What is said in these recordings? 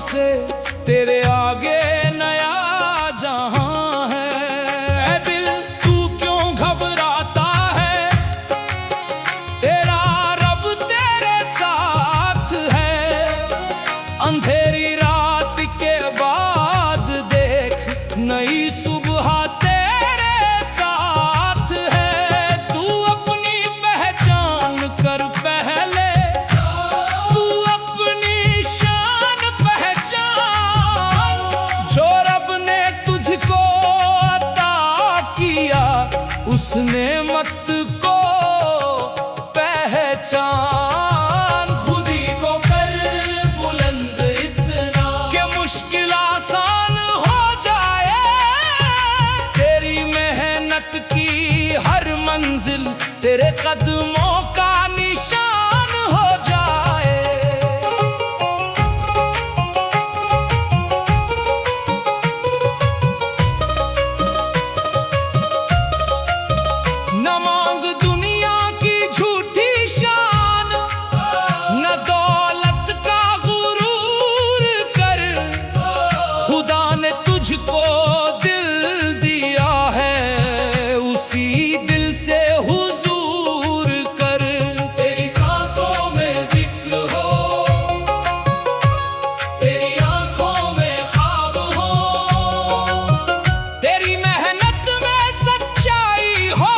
से तेरे आगे नया जहां है। ऐ दिल तू क्यों घबराता है, तेरा रब तेरे साथ है। अंधेरी रात के बाद देख नई सुबह तेरे साथ है। तू अपनी पहचान कर पहले, तू अपनी शान पहचान। जो रब ने तुझको अता किया उस नेमत को पहचान। खुदी को कर बुलंद इतना कि मुश्किल आसान हो जाए। तेरी मेहनत की हर मंजिल तेरे कदमों का निशान हो जाए। न मांग दुनिया की झूठी शान, न दौलत का गुरूर कर। खुदा ने तुझको दिल दिया है, उसी दिल से हुजूर कर। तेरी सांसों में जिक्र हो, तेरी आंखों में ख्वाब हो, तेरी मेहनत में सच्चाई हो,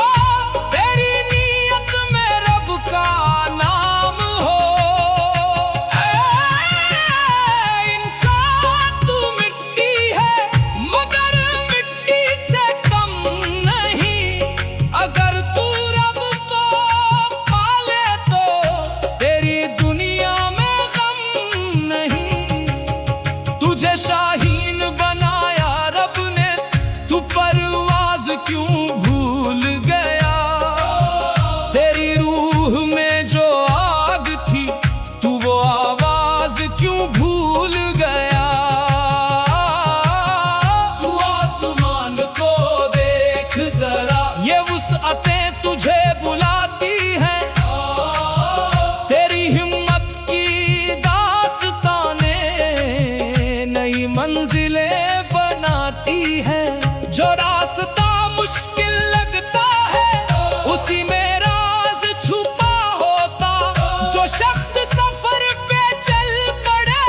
तेरी नीयत में रब का नाम हो। ऐ इंसान तू मिट्टी है मगर मिट्टी से कम नहीं। अगर तू रब को पाले तो तेरी दुनिया में गम नहीं। तुझे शाहीन बनाया रब ने, तू परवाज क्यों भूल गया। तेरी रूह में जो आग थी तू वो आवाज क्यों भूल गया। तू आसमान को देख जरा, ये वुसअतें तुझे बुलाती हैं। तेरी हिम्मत की दास्तानें नई मंजिलें बनाती है। जो रास्ता मुश्किल लगता है उसी में राज छुपा होता। जो शख्स सफर पे चल पड़े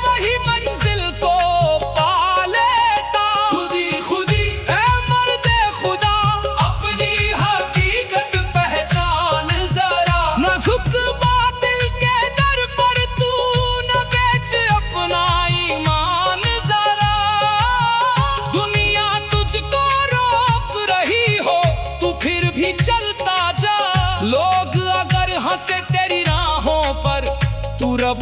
वही मंजिल को पा लेता। खुदी खुदी ऐ मर्दे खुदा, अपनी हकीकत पहचान जरा। न झुक बातिल के दर पर, तू न बेच अपना ईमान जरा। दुनिया तुझको रोक रही हो तू फिर भी चलता जा। लोग अगर हंसे तेरी राहों पर, तू रब